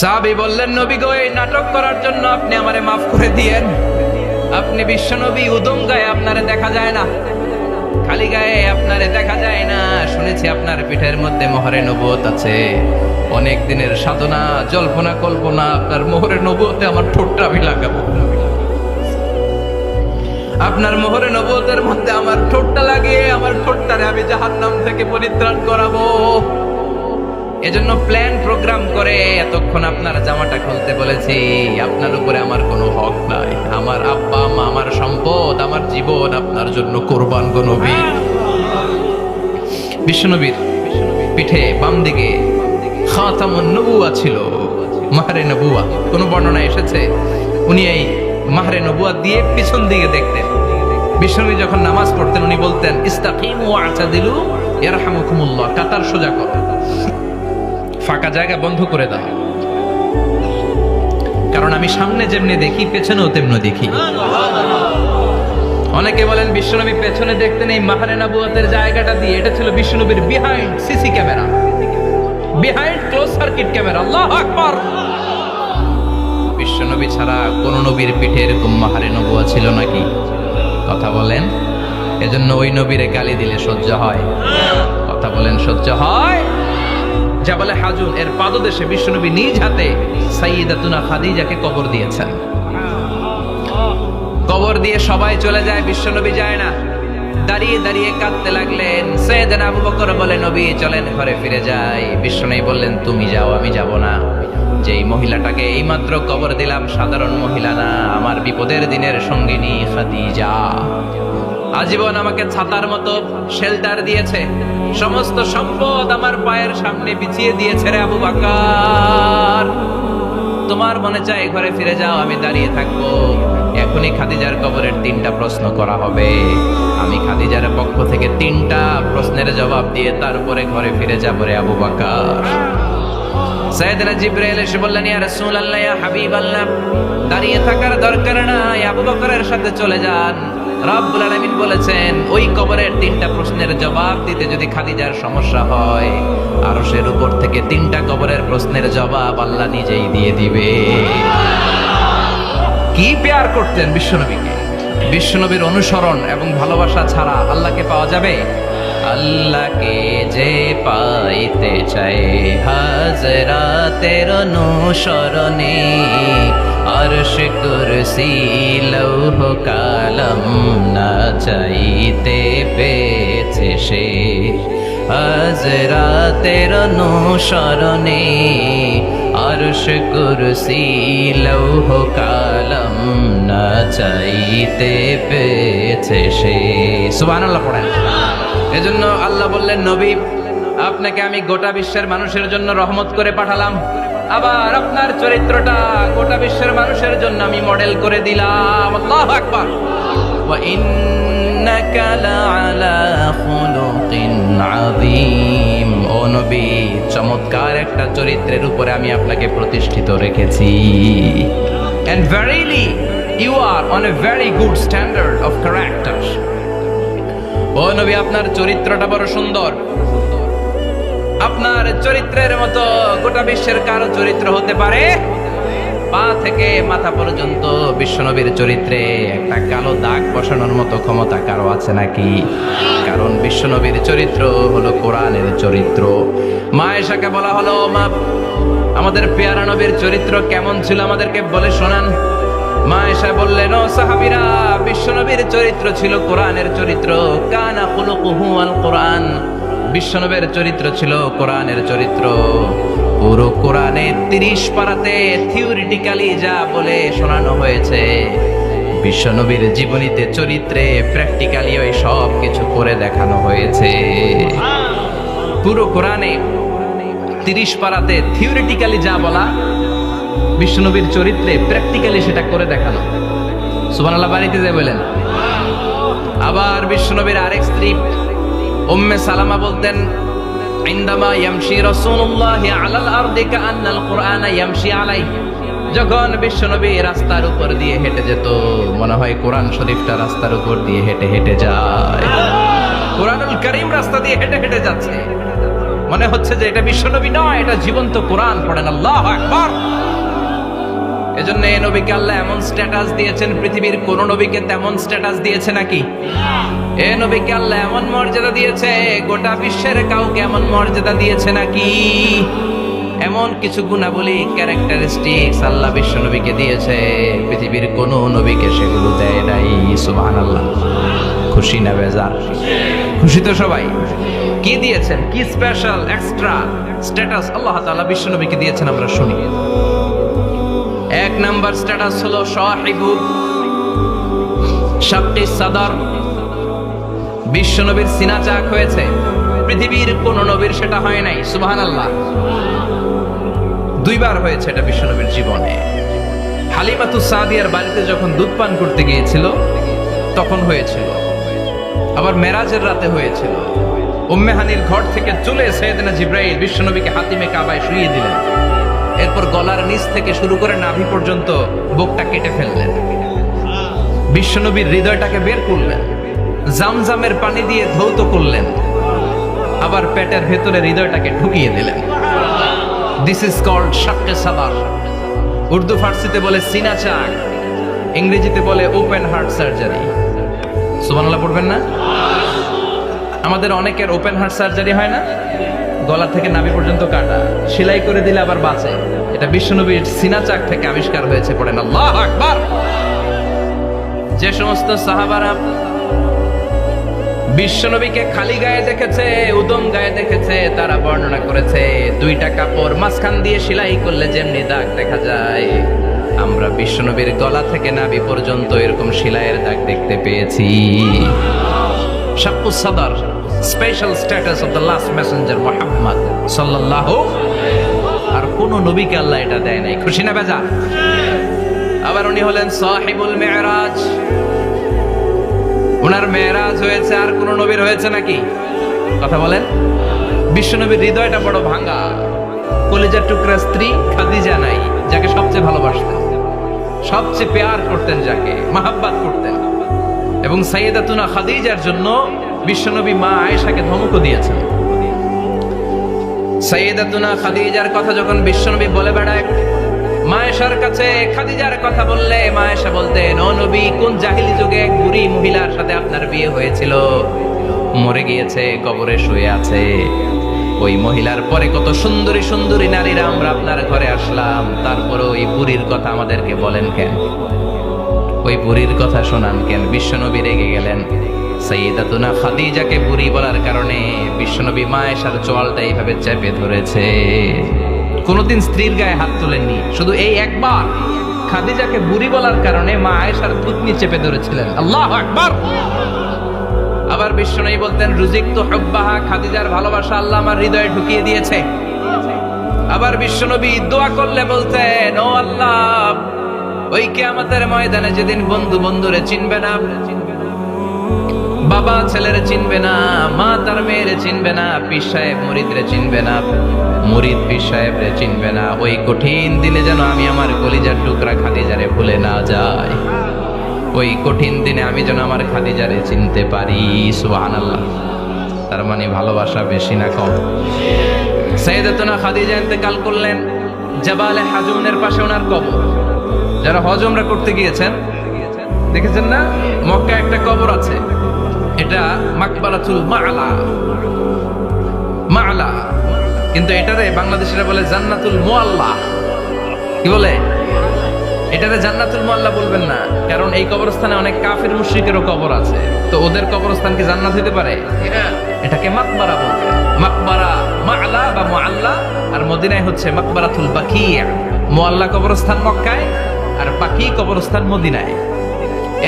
সাহাবী বললেন, নবী গো, এই নাটক করার জন্য আপনি আমারে মাফ করে দিয়েন। আপনি বিশ্বনবী, উদম গায়ে আপনারে দেখা যায় না, খালি গায়ে আপনারে দেখা যায় না। শুনেছি আপনার পিঠের মধ্যে মোহরে নবুয়ত আছে। অনেক দিনের সাধনা, জল্পনা কল্পনা, আপনার মোহরে নবুয়তে আমার ঠোঁটটা আমি লাগাবো। আপনার মোহরে নবুয়তের মধ্যে আমার ঠোঁটটা লাগিয়ে আমার ঠোঁটটারে আমি জাহান্নাম থেকে পরিত্রাণ করাবো। এজন্য প্ল্যান প্রোগ্রাম করে এতক্ষণ আপনার জামাটা খুলতে বলেছি। আপনার উপরে আমার কোনো হক নাই। আমার আব্বা মা, আমার সম্পদ, আমার জীবন আপনার জন্য কোরবান গো নবী। বিশ্বনবীর পিঠে বাম দিকে খাতামুন নবুয়া ছিল, মাহরে নবুয়া। কোন বর্ণনা এসেছে উনি এই মাহরে নবুয়া দিয়ে পিছন দিকে দেখতেন। বিশ্বনবী যখন নামাজ পড়তেন উনি বলতেন, ইস্তাকিমু ওয়া'তাদিলু ইয়ারহামুকুমুল্লাহ, কাতার সোজা করো, ফাঁকা জায়গা বন্ধ করে দাও, কারণ আমি সামনে যেমনি দেখি পেছনেও তেমনি দেখি। অনেকে বলেন বিশ্বনবী পেছনে দেখতেন এই মাহরে নবুয়তের জায়গাটা দিয়ে। এটা ছিল বিশ্বনবীর behind CC camera, behind close circuit camera. আল্লাহু আকবার। বিশ্বনবী ছাড়া কোন নবীর পিঠে এরকম মাহরে নবুয়া ছিল নাকি? কথা বলেন। এজন্য ওই নবীরে গালি দিলে সহ্য হয়? কথা বলেন, সহ্য হয়? জাবালে হাজুন এর পাদদেশে বিশ্বনবী নিজ হাতে সাইয়্যিদাতুনা খাদিজাকে কবর দিয়েছেন। কবর দিয়ে সবাই চলে যায়, বিশ্বনবী যায় না। দাঁড়িয়ে দাঁড়িয়ে কাঁদতে লাগলেন। সাইয়েদনা আবু বকর বলে, নবী চলেন ঘরে ফিরে যাই। বিশ্বনবী বললেন, তুমি যাও, আমি যাব না। যেই মহিলাটাকে এইমাত্র কবর দিলাম সাধারণ মহিলা না, আমার বিপদের দিনের সঙ্গিনী খাদিজা। আজীবন আমাকে ছাতার মতো শেল্টার দিয়েছে, সমস্ত সম্পদ আমার পায়ের সামনে বিছিয়ে দিয়েছে রে আবু বকর। তোমার মনে চায় ঘরে ফিরে যাও, আমি দাঁড়িয়ে থাকবো। এখনই খাদিজার কবরের 3টা প্রশ্ন করা হবে। আমি খাদিজার পক্ষ থেকে 3টা প্রশ্নের জবাব দিয়ে তারপরে ঘরে ফিরে যাবো রে আবু বকর। সাইয়েদনা জিবরাইল এসে বললেন, ইয়া রাসূলুল্লাহ, ইয়া হাবিবাল্লাহ, দাঁড়িয়ে থাকার দরকার নাই, আবু বকরের সাথে চলে যান। রব্বুল আলামিন বলেছেন, ওই কবরের 3টা প্রশ্নের জবাব দিতে যদি খাদিজার সমস্যা হয়, আরশের উপর থেকে 3টা কবরের প্রশ্নের জবাব আল্লাহ নিজেই দিয়ে দিবে। কি পেয়ার করতেন বিশ্বনবীকে! বিশ্বনবীর অনুসরণ এবং ভালোবাসা ছাড়া আল্লাহকে পাওয়া যাবে? আল্লাহকে যে পাইতে চায় হাজরাতের অনুসরণে, আরশ কুরসি লৌহ কালাম না চাইতে পেয়েছে সে। হাজরাতের অনুসরণে, আরশ কুরসি লৌহ কালাম না চাইতে পেয়েছে সে। সুবহানাল্লাহ পড়েন। এজন্য আল্লাহ বললেন, নবী আপনাকে আমি গোটা বিশ্বের মানুষের জন্য রহমত করে পাঠালাম। আবার আপনার চরিত্রটা গোটা বিশ্বের মানুষের জন্য আমি মডেল করে দিলাম। আল্লাহু আকবার। ওয়া ইন্নাকা লাআলা খুলুকিন আযীম। ও নবী, চমৎকার একটা চরিত্রের উপরে আমি আপনাকে প্রতিষ্ঠিত রেখেছি। And verily you are on a very good standard of character. ও নবী, আপনার চরিত্রটা বড় সুন্দর। আপনার চরিত্রের মতো গোটা বিশ্বের কারো চরিত্র হতে পারে? পা থেকে মাথা পর্যন্ত বিশ্বনবীর চরিত্রে একটা কালো দাগ বসানোর মতো ক্ষমতা কারো আছে নাকি? কারণ বিশ্বনবীর চরিত্র হলো কোরআনের চরিত্র। মা আয়েশাকে বলা হলো, মা আমাদের পেয়ারা নবীর চরিত্র কেমন ছিল আমাদেরকে বলে শোনান। মা আয়েশা বললেন, ও সাহাবীরা, বিশ্বনবীর চরিত্র ছিল কোরআনের চরিত্র। কানা খুলুকুহু আল কোরআন। বিশ্বনবীর চরিত্র ছিল কোরআনের চরিত্র। পুরো কোরআনে 30 পারাতে থিওরিটিক্যালি যা বলে শোনানো হয়েছে, বিশ্বনবীর জীবনীতে চরিত্রে প্র্যাকটিক্যালি ওই সব কিছু করে দেখানো হয়েছে। পুরো কোরআনে 30 পারাতে থিওরিটিক্যালি যা বলা, বিশ্বনবীর চরিত্রে প্র্যাকটিক্যালি সেটা করে দেখানো। সুবহানাল্লাহ বাড়িতে যে বলেন। আবার বিশ্বনবীর আরেক স্ত্রী উম্মে সালামা বলতেন, ইনদামা ইয়ামশি রাসূলুল্লাহ আলাল আরদি কাআন্নাল কুরআনা ইয়ামশি আলাইহি। যখন বিশ্বনবী রাস্তার উপর দিয়ে হেঁটে যেত, মনে হয় কোরআন শরীফটা রাস্তার উপর দিয়ে হেঁটে হেঁটে যায়। কোরআনুল কারীম রাস্তা দিয়ে হেঁটে হেঁটে যাচ্ছে। মনে হচ্ছে যে এটা বিশ্বনবী নয়, এটা জীবন্ত কোরআন। পড়েন আল্লাহু আকবার। এজন্য এই নবীকে আল্লাহ এমন স্ট্যাটাস দিয়েছেন, পৃথিবীর কোন নবীকে তেমন স্ট্যাটাস দিয়েছে নাকি? এই নবীকে আল্লাহ এমন মর্যাদা দিয়েছে, গোটা বিশ্বের কাউকে এমন মর্যাদা দিয়েছে নাকি? এমন কিছু গুণাবলী, ক্যারেক্টারিস্টিক্স আল্লাহ বিশ্ব নবীকে দিয়েছে, পৃথিবীর কোন নবীকে সেগুলো দেয় নাই। সুবহানাল্লাহ। খুশি না বেজার? খুশি তো সবাই। কি দিয়েছেন, কি স্পেশাল এক্সট্রা স্ট্যাটাস আল্লাহ তাআলা বিশ্ব নবীকে দিয়েছেন আমরা শুনি। এক নাম্বার স্ট্যাটাস হলো সাহিবু শাক্কি সাদর। বিশ্ব নবীর সিনা চাক হয়েছে, পৃথিবীর কোন নবীর সেটা হয় নাই। সুবহানাল্লাহ। দুইবার হয়েছে এটা বিশ্ব নবীর জীবনে। হালিমাতুস সাদিয়ার বাড়িতে যখন দুধ পান করতে গিয়েছিল তখন হয়েছিল, আবার মেরাজের রাতে হয়েছিল। উম্মে হানির ঘর থেকে চলে সাইয়েদনা জিবরাইল বিশ্ব নবীকে হাতিমে কাবায় শুইয়ে দিলেন। এরপর গলার নিচ থেকে শুরু করে নাভি পর্যন্ত বুকটা কেটে ফেললেন, বিশ্বনবীর হৃদয়টাকে বের করলেন, জামজামের পানি দিয়ে ধৌত করলেন, আবার পেটের ভেতরে হৃদয়টাকে ঢুকিয়ে দিলেন। দিস ইজ কল্ড শাক্কে সাদার। উর্দু ফার্সিতে বলে সিনা চাক, ইংরেজিতে বলে ওপেন হার্ট সার্জারি। সুবহানাল্লাহ পড়বেন না? আমাদের অনেকের ওপেন হার্ট সার্জারি হয় না, গলা থেকে নাভি পর্যন্ত কাটা, সেলাই করে দিলে আবার বাঁচে। এটা বিশ্বনবীর সিনা চাক থেকে আবিষ্কার হয়েছে। পড়েন আল্লাহু আকবার। যে সমস্ত সাহাবারা বিশ্বনবীকে খালি গায়ে দেখেছে, উদম গায়ে দেখেছে, তারা বর্ণনা করেছে দুইটা কাপড় মাঝখান দিয়ে সেলাই করলে যেমনি দাগ দেখা যায়, আমরা বিশ্বনবীর গলা থেকে নাভি পর্যন্ত এরকম সেলাইয়ের দাগ দেখতে পেয়েছি। শাক্কুস সাদর, special status of the last Messenger Muhammad সাল্লাল্লাহু। আর কোন নবীকে আল্লাহ এটা দেয় নাই। খুশি না বেজা? আবার উনি হলেন সাহিবুল মেরাজ। ওনার মেরাজ হয়েছে, আর কোন নবীর হয়েছে নাকি? কথা বলেন। বিশ্বনবীর হৃদয়টা বড় ভাঙা, কলিজার টুকরা স্ত্রী খাদিজা নাই, যাকে সবচেয়ে ভালোবাসতেন, সবচেয়ে পেয়ার করতেন, যাকে মাহাব্বাত করতেন। এবং সাইয়েদাতুনা খাদিজার জন্য বিশ্বনবী মা আয়েশাকে ধমকও দিয়েছেন। সাইয়েদাতুনা খাদিজার কথা যখন বিশ্বনবী বলে বেড়ায় মা আয়েশার কাছে, খাদিজার কথা বললে মা আয়েশা বলতেন, ও নবী, কোন জাহিলি যুগে এক বুড়ি মহিলার সাথে আপনার বিয়ে হয়েছিল, মরে গিয়েছে, কবরে শুয়ে আছে। ওই মহিলার পরে কত সুন্দরী সুন্দরী নারীরা আমরা আপনার ঘরে আসলাম, তারপরে ওই বুড়ির কথা আমাদেরকে বলেন কেন? ওই বুড়ির কথা শোনান কেন? বিশ্বনবী রেগে গেলেন। সাইয়েদাতুনা খাদিজাকে বুড়ি বলার কারণে বিশ্বনবী মা আয়েশার চোয়ালটা এইভাবে চেপে ধরেছে। কোনদিন স্ত্রীর গায়ে হাত তোলেননি, শুধু এই একবার খাদিজাকে বুড়ি বলার কারণে মা আয়েশার থুতনি চেপে ধরেছিলেন। আল্লাহু আকবার। আবার বিশ্বনবী বলতেন, রুজিকতু হুব্বাহা, খাদিজার ভালোবাসা আল্লাহ আমার হৃদয়ে ঢুকিয়ে দিয়েছে। আবার বিশ্বনবী দোয়া করলে বলতেন, ও আল্লাহ, ওই কিয়ামতের ময়দানে যেদিন বন্ধু বন্ধুরে চিনবে না, বাবা ছেলেরে চিনবে না, মা তার মেয়েরে চিনবে না, পীর সাহেব মুরিদরে চিনবে না, মুরিদ পীর সাহেবরে চিনবে না, ওই কঠিন দিনে যেন আমি আমার কলিজার টুকরা খাদিজারে ভুলে না যাই। ওই কঠিন দিনে আমি যেন আমার খাদিজারে চিনতে পারি। সুবহানাল্লাহ। তার মানে ভালোবাসা বেশি না কম? সাইয়েদাতুনা খাদিজা ইন্তেকাল করলেন, জাবালে হাজুনের পাশে ওনার কবর। যারা হজ উমরা করতে গিয়েছেন দেখেছেন না, মক্কায় একটা কবর আছে, এটা মাকবারাতুল মা'লা। মা'লা, কিন্তু এটারে বাংলাদেশিরা বলে জান্নাতুল মুআল্লা। কি বলে? এটারে জান্নাতুল মুআল্লা বলবেন না, কারণ এই কবরস্থানে অনেক কাফির মুশরিকেরও কবর আছে, তো ওদের কবরস্থান কি জান্নাত হতে পারে? এটাকে মাকবারা বলবেন। মাকবারা মা'লা বা মুআল্লা, আর মদিনায় হচ্ছে মাকবারাতুল বাকিয়া। মুআল্লা কবরস্থান মক্কায়, আর বাকি কবরস্থান মদিনায়।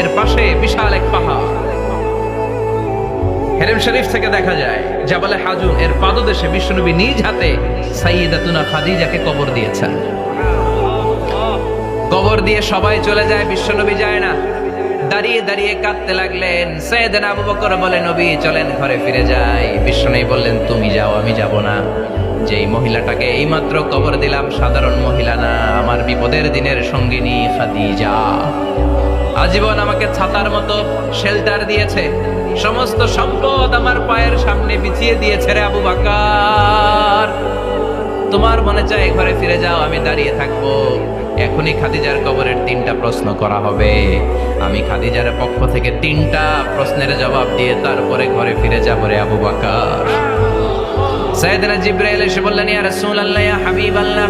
এর পাশে বিশাল এক পাহাড়, হেরেম শরীফ থেকে দেখা যায় জাবালে হাজুন, এর পাদদেশে বিশ্বনবী নিজ হাতে সাইয়েদাতুনা খাদিজাকে কবর দিয়েছেন। কবর দিয়ে সবাই চলে যায়, বিশ্বনবী যায় না। দাঁড়িয়ে দাঁড়িয়ে কাঁদতে লাগলেন। সাইয়েদনা আবু বকর বলে, নবী চলেন ঘরে ফিরে যাই। বিশ্বনবী বললেন, তুমি যাও, আমি যাব না। যেই মহিলাটাকে এইমাত্র কবর দিলাম সাধারণ মহিলা না, আমার বিপদের দিনের সঙ্গিনী খাদিজা। আজীবন আমাকে ছাতার মতো শেল্টার দিয়েছে, সমস্ত সম্পদ আমার পায়ের সামনে বিছিয়ে দিয়েছে রে আবু বকর। তোমার মনে চায় ঘরে ফিরে যাও, আমি দাঁড়িয়ে থাকবো। এখনই খাদিজার কবরের 3টা প্রশ্ন করা হবে। আমি খাদিজার পক্ষ থেকে 3টা প্রশ্নের জবাব দিয়ে তারপরে ঘরে ফিরে যাবো রে আবু বকর। সাইয়েদনা জিবরাইল এসে বললেন, ইয়া রাসূলুল্লাহ, ইয়া হাবিবাল্লাহ,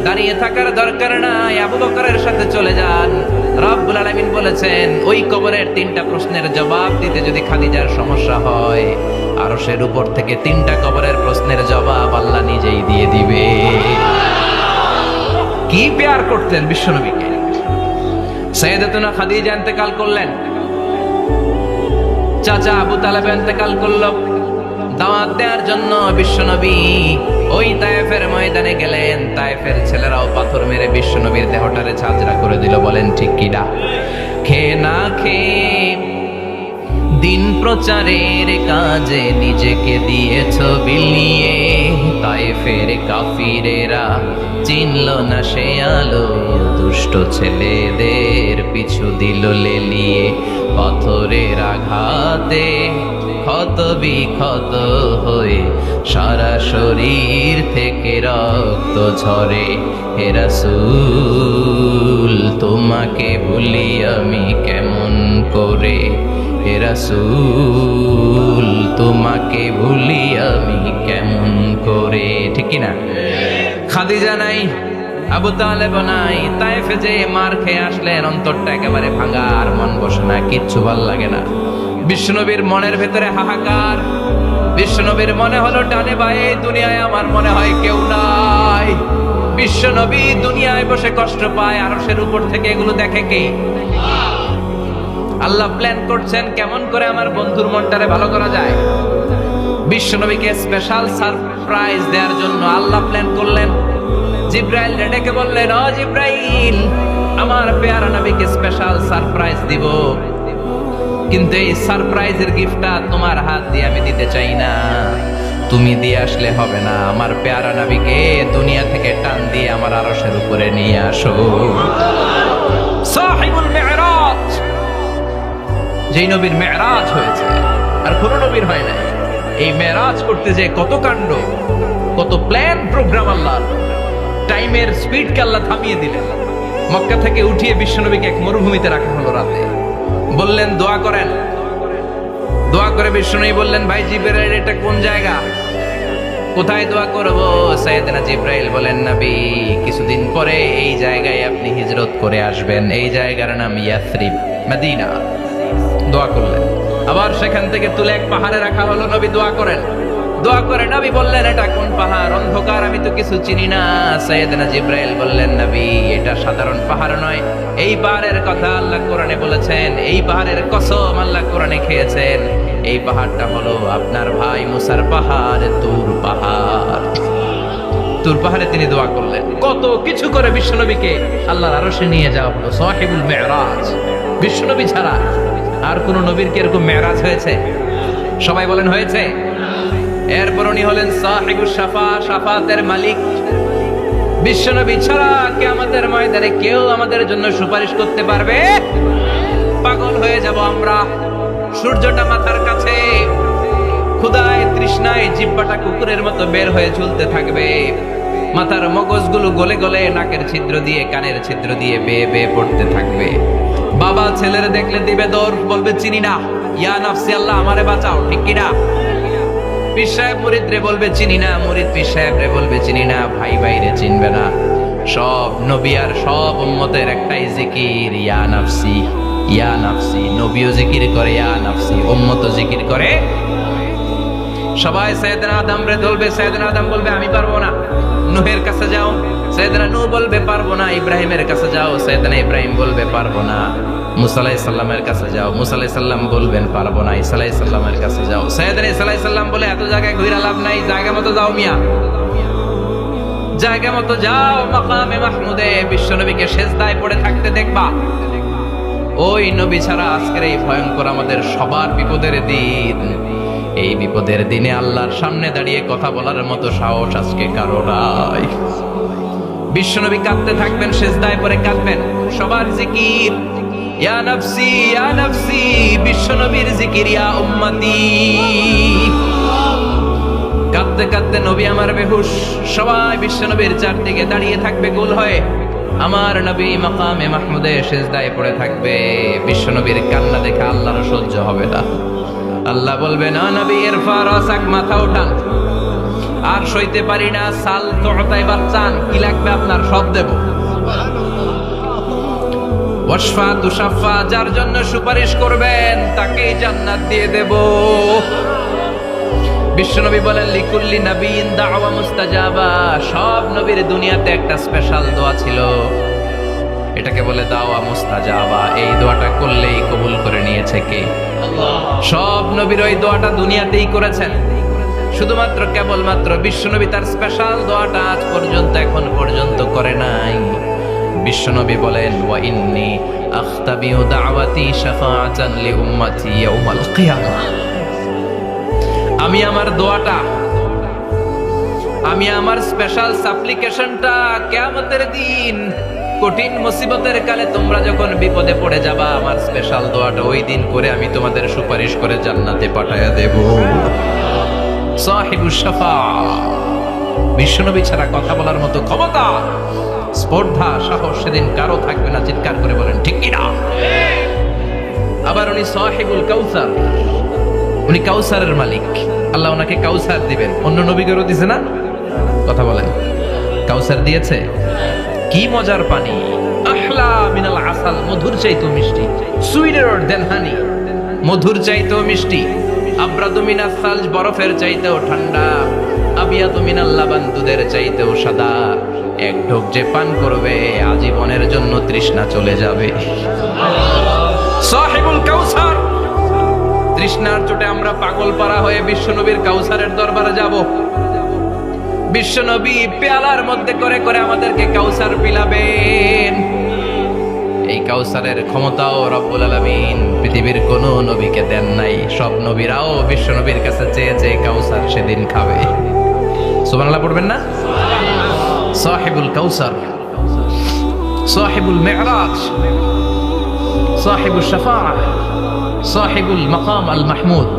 দাঁড়িয়ে থাকার দরকার নাই, আবু বকরের সাথে চলে যান। রব্বুল আলামিন বলেছেন, ওই কবরের 3টা প্রশ্নের জবাব দিতে যদি খাদিজার সমস্যা হয়, আরশের উপর থেকে 3টা কবরের প্রশ্নের জবাব আল্লাহ নিজেই দিয়ে দিবে। কি প্যার করতেন বিশ্বনবীকে। সাইয়েদাতুনা খাদিজা ইন্তেকাল করলেন, চাচা আবু তালেব ইন্তেকাল করল। দাওয়াত দেওয়ার জন্য বিশ্বনবী ওই তায়েফের ময়দানে গেলেন। তায়েফের ছেলেরাও পাথর মেরে বিশ্বনবীর দেহটারে ঝাঁঝরা করে দিল। বলেন ঠিক কিনা? খেয়ে না খেয়ে দিন প্রচারের কাজে নিজেকে দিয়েছ বিলিয়ে। তায়েফের কাফিরেরা চিনল না সে আলো, দুষ্ট ছেলেদের পিছু দিল লেলিয়ে। পাথরের আঘাতে ক্ষত বিক্ষত হয়ে সারা শরীর থেকে রক্ত ঝরে। হে রাসূল, তোমাকে ভুলি আমি কেমন করে। হে রাসূল, তোমাকে ভুলি আমি কেমন করে। ঠিক কি না? খাদিজা নাই, আবু তালেব নাই, তায়েফে যে মার খেয়ে আসলেন, অন্তরটা একেবারে ভাঙা, আর মন বসে না, কিচ্ছু ভাল লাগে না। বিশ্বনবীর মনের ভেতরে হাহাকার। বিশ্বনবীর মনে হলো, ডানে বায়ে দুনিয়ায় আমার মনে হয় কেউ নাই। বিশ্বনবী দুনিয়ায় বসে কষ্ট পায়, আরশের উপর থেকে এগুলো দেখে কে? আল্লাহ প্ল্যান করছেন কেমন করে আমার বন্ধুর মনটারে ভালো করা যায়। বিশ্বনবীকে স্পেশাল সারপ্রাইজ দেওয়ার জন্য আল্লাহ প্ল্যান করলেন। জিব্রাইল ডেকে বললেন, ও জিব্রাইল, আমার পেয়ারা নবীকে স্পেশাল সারপ্রাইজ দিব, কিন্তু এই সারপ্রাইজের গিফটটা তোমার হাত দিয়ে আমি দিতে চাই না, তুমি দিয়ে আসলে হবে না। আমার পেয়ারা নবীকে দুনিয়া থেকে টান দিয়ে আমার আরশের উপরে নিয়ে আসো। সাহিবুল মিরাজ, যেই নবীর মেরাজ হয়েছে আর কোন নবীর হয় নাই। এই মেরাজ করতে যে কত কাণ্ড, কত প্ল্যান প্রোগ্রাম। আল্লাহ টাইমের স্পিডকে আল্লাহ থামিয়ে দিলেন। মক্কা থেকে উঠিয়ে বিশ্বনবীকে এক মরুভূমিতে রাখা হলো রাতে। বললেন দোয়া করেন। দোয়া করে বিশ্বনবী বললেন, ভাই জিবরাইল, এটা কোন জায়গা, কোথায় দোয়া করব? সাইয়েদনা জিবরাইল বলেন, নবী, কিছুদিন পরে এই জায়গায় আপনি হিজরত করে আসবেন। এই জায়গার নাম ইয়াসরিব, মদিনা। দোয়া করলেন। আবার সেখান থেকে তুলে এক পাহাড়ে রাখা হলো। নবী দোয়া করেন। দোয়া করে নবী বললেন, এটা কোন পাহাড়? অন্ধকার, আমি তো কিছু চিনি না। সাইয়েদনা জিবরাইল বললেন, নবী, এটা সাধারণ পাহাড় নয়। এই পাহাড়ের কথা আল্লাহ কোরআনে বলেছেন, এই পাহাড়ের কসম আল্লাহ কোরআনে খেয়েছেন। এই পাহাড়টা হলো আপনার ভাই মুসার পাহাড়, তুর পাহাড়। তুর পাহাড়ে তিনি দোয়া করলেন। কত কিছু করে বিশ্বনবীকে আল্লাহর আরশে নিয়ে যাওয়া হলো। সাহিবুল মেরাজ। বিশ্বনবী ছাড়া আর কোন নবীর কি এরকম মেরাজ হয়েছে? সবাই বলেন হয়েছে। এরপর উনি হলেন সাহিবুস শাফা, শাফাতের মালিক। বিশ্বনবী ছাড়া কিয়ামতের ময়দানে কেউ আমাদের জন্য সুপারিশ করতে পারবে? পাগল হয়ে যাব আমরা। সূর্যটা মাথার কাছে, ক্ষুধায় তৃষ্ণায় জিহ্বাটা কুকুরের মতো বের হয়ে ঝুলতে থাকবে। মাথার মগজগুলো গলে গলে নাকের ছিদ্র দিয়ে, কানের ছিদ্র দিয়ে বেয়ে বেয়ে পড়তে থাকবে। বাবা ছেলের দেখলে দিবে দৌড়, বলবে চিনি না, ইয়া নাফসি, আল্লাহ আমারে বাঁচাও। ঠিক কিনা? পীর সাহেব মুরিদ রে বলবে চিনি না, মুরিদ পীর সাহেব রে বলবে চিনি না, ভাই ভাইরে চিনবে না। সব নবী আর সব উম্মতের একটাই জিকির, ইয়া নাফসি, ইয়া নাফসি। নবীও জিকির করে ইয়া নাফসি, উম্মতও জিকির করে। সবাই সাইয়েদনা আদম রে ধরবে, সাইয়েদনা আদম বলবে আমি পারবো না। নূহের কাছে যাও, সাইয়েদনা নূহ বলবে পারবো না। ইব্রাহিমের কাছে যাও, সাইয়েদনা ইব্রাহিম বলবে পারবো না। মুসা আলাইহিস সালামের কাছে যাও, মুসা আলাইহিস সালাম বলবেন পারবো না। ঈসা আলাইহিস সালামের কাছে যাও, সাইয়েদনা ঈসা আলাইহিস সালাম বলে এত জায়গায় ঘুরে লাভ নাই, জায়গা মতো যাও মিয়া, জায়গা মতো যাও। মাকামে মাহমুদে বিশ্বনবীকে সেজদায় পড়ে থাকতে দেখবা। ওই নবী ছাড়া আজকের এই ভয়ঙ্কর আমাদের সবার বিপদের দিন। এই বিপদের দিনে আল্লাহর সামনে দাঁড়িয়ে কথা বলার মতো সাহস আজকে কারো নাই। বিশ্বনবী কাঁদতে থাকবেন, সেজদায় পড়ে কাঁদবেন। সবার জিকির ইয়া নাফসি ইয়া নাফসি, বিশ্বনবীর জিকির ইয়া উম্মতি। কাঁদতে কাঁদতে নবী আমার বেহুশ, সবাই বিশ্বনবীর চারদিকে দাঁড়িয়ে থাকবে গোল হয়ে, আমার নবী মাকামে মাহমুদে সিজদায় পড়ে থাকবে। বিশ্বনবীর কান্না দেখে আল্লাহর সহ্য হবে না। আল্লাহ বলবে, না নবী ইরফা রাসাক, মাথা উঠান, আর সইতে পারি না। সাল তোতাই বাচ্চান, কি লাগবে আপনার সব দেব। ওয়াশফা তুশাফা, যার জন্য সুপারিশ করবেন তাকেই জান্নাত দিয়ে দেব। বিশ্বনবী বলেন, লিকুল্লি নবীন দাওয়া মুস্তাজাবা, সব নবীর দুনিয়াতে একটা স্পেশাল দোয়া ছিল, এটাকে বলে দাওয়া মুস্তাজাবা। এই দোয়াটা করলেই কবুল করে নিয়েছে কে? আল্লাহ। সব নবীর ওই দোয়াটা দুনিয়াতেই করেছেন, শুধুমাত্র কেবলমাত্র বিশ্বনবী তার স্পেশাল দোয়াটা আজ পর্যন্ত এখন পর্যন্ত করে নাই। বিশ্বনবী বলেন, ওয়া ইন্নী আখতাবিউ দাওয়াতি শাফাআতান লি উম্মতি ইয়াউমাল কিয়ামাহ, আমি আমার দোয়াটা, আমি আমার স্পেশাল সাপ্লিকেশনটা কিয়ামতের দিন কঠিন মুসিবতের কালে তোমরা যখন বিপদে পড়ে যাবা, আমার স্পেশাল দোয়াটা ওই দিন করে আমি তোমাদের সুপারিশ করে জান্নাতে পাঠায়া দেব। সাহিবুশ শাফাআ, বিশ্বনবী ছাড়া কথা বলার মতো ক্ষমতা, স্পর্ধা, সাহস সেদিন কারো থাকবে না। চিৎকার করে বলেন ঠিক কি না? আবার উনি সাহিবুল কাউসার, উনি কাউসারের মালিক। আল্লাহ ওনাকে কাউসার দিবেন। অন্য নবীদেরও দিছে না? কথা বলেন, কাউসার দিয়েছে। কি মজার পানি, আহলা মিনাল আসাল, মধুর চাইতেও মিষ্টি, সুইটার দেন হানি, মধুর চাইতেও মিষ্টি। আব্রাদু মিনাস সালজ, বরফের চাইতেও ঠান্ডা। আবিয়াদু মিনাল লাবান, দুধের চাইতেও সাদা। এক ঢোক যে পান করবে আজীবনের জন্য তৃষ্ণা চলে যাবে। সাহিবুল কাউসার, তৃষ্ণার চোটে আমরা পাগল পারা হয়ে বিশ্বনবীর কাউসারের দরবারে যাব। বিশ্বনবী পেয়ালার মধ্যে করে করে আমাদেরকে কাউসার পিলাবেন। এই কাউসারের ক্ষমতাও রব্বুল আলামিন পৃথিবীর কোন নবীকে দেন নাই। সব নবীরাও বিশ্বনবীর কাছে চেয়ে চেয়ে কাউসার সেদিন খাবে। সুবহানাল্লাহ পড়বেন না? সাহিবুল কাউসার, সাহিবুল মি'রাজ, সাহিবুশ শাফাআহ, সাহিবুল মাকাম আল মাহমুদ।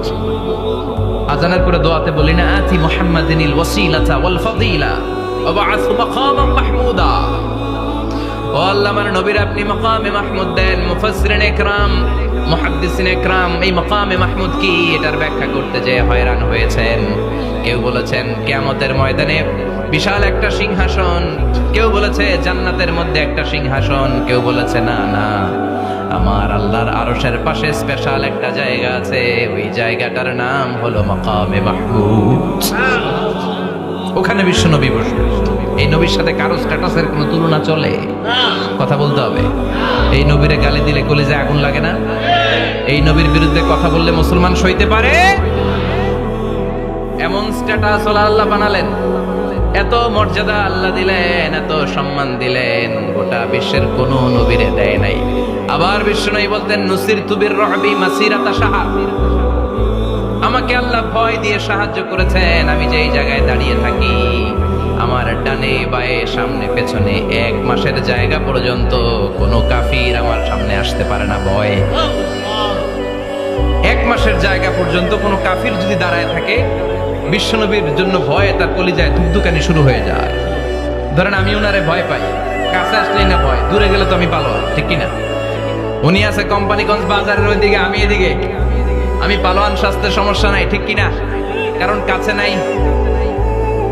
আজানের পরে দোয়াতে বলি না, আতি মুহাম্মাদিনিল ওয়াসিলাতা ওয়াল ফাদিলা ওয়া বা'আথু মাকামান মাহমুদা। ও আল্লাহ, আমার নবীর আপনি মাকামে মাহমুদ দেন। মুফাসসিরিন ইকরাম, মুহাদ্দিসিন ইকরাম এই মাকামে মাহমুদ কি এটার ব্যাখ্যা করতে যে হয়রান হয়েছেন। কেউ বলেছেন কিয়ামতের ময়দানে বিশাল একটা সিংহাসন, কেউ বলেছে জান্নাতের মধ্যে একটা সিংহাসন, কেউ বলেছে না না, আমার আল্লাহর আরশের পাশে স্পেশাল একটা জায়গা আছে, ওই জায়গাটার নাম হলো মাকামে মাহমুদ। ওখানে বিশ্বনবী বসবে। এই নবীর সাথে কারো স্ট্যাটাসের কোনো তুলনা চলে? কথা বলতে হবে। এই নবীরে গালি দিলে কলিজায় আগুন লাগে না? এই নবীর বিরুদ্ধে কথা বললে মুসলমান সইতে পারে? এমন স্ট্যাটাস আল্লাহ বানালেন, এত মর্যাদা আল্লাহ দিলেন, এত সম্মান দিলেন, গোটা বিশ্বের কোন নবীরে দেয় নাই। আবার বিশ্বনবী বলতেন, নুসিরতু বির-রু'বি মাসিরাতা শাহর, আমাকে আল্লাহ ভয় দিয়ে সাহায্য করেছেন। আমি যেই জায়গায় দাঁড়িয়ে থাকি, আমার ডানে বায়ে সামনে পেছনে 1 মাসের জায়গা পর্যন্ত কোনো কাফির আমার সামনে আসতে পারে না ভয়ে। 1 মাসের জায়গা পর্যন্ত কোনো কাফির যদি দাঁড়ায় থাকে, বিশ্বনবীর জন্য ভয়ে তার কলিজায় ধুকধুকানি শুরু হয়ে যায়। ধরেন আমি ওনারে ভয় পাই, কাছে আসলেই না ভয়, দূরে গেলে তো আমি পালোয়ান, ঠিক কিনা? উনি আছে কোম্পানিগঞ্জ বাজারের ওইদিকে, আমি এদিকে, আমি পালোয়ান, স্বাস্থ্যের সমস্যা নাই, ঠিক কিনা? কারণ কাছে নাই।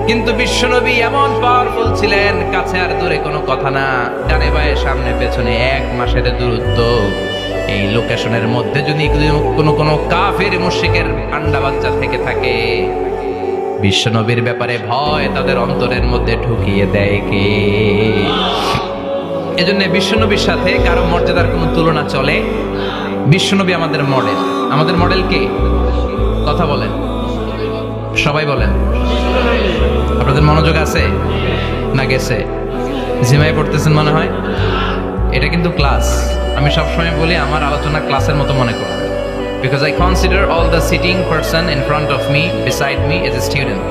কিন্তু বিশ্বনবী এমন পাওয়ারফুল ছিলেন, কাছে আর দূরে কোনো কথা না, ডানে বায়ে সামনে পেছনে 1 মাসের দূরত্ব। এই লোকেশনের মধ্যে যদি কোনো কাফের মুশরিকের আন্ডা বাচ্চা থেকে থাকে, বিশ্বনবীর ব্যাপারে ভয় তাদের অন্তরের মধ্যে ঢুকিয়ে দেয় কে? এজন্য বিশ্বনবীর সাথে কারো মর্যাদার কোনো তুলনা চলে? বিশ্বনবী আমাদের মডেল। আমাদের মডেল কে? কথা বলেন, সবাই বলেন। আপনাদের মনোযোগ আছে না গেছে? জিমায় পড়তেছেন মনে হয়। এটা কিন্তু ক্লাস। আমি সবসময় বলি আমার আলোচনা ক্লাসের মতো মনে করুন, because I consider all the sitting person in front of me, beside me as a student.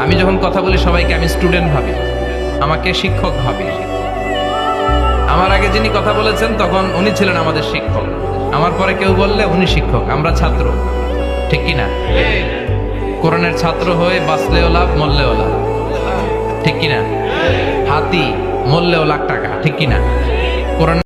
আমি যখন কথা বলি সবাইকে আমি স্টুডেন্ট ভাবি, আমাকে শিক্ষক ভাবি। আমার আমার আগে যিনি কথা বলেছেন তখন উনি ছিলেন আমাদের শিক্ষক, আমার পরে কেউ বললে উনি শিক্ষক, আমরা ছাত্র, ঠিক কি না? কোরআনের ছাত্র হয়ে বাঁচলেও লাভ, মরলেও লাভ, ঠিক কি না? হাতি মরলেও লাখ টাকা, ঠিক কি না? কোরআন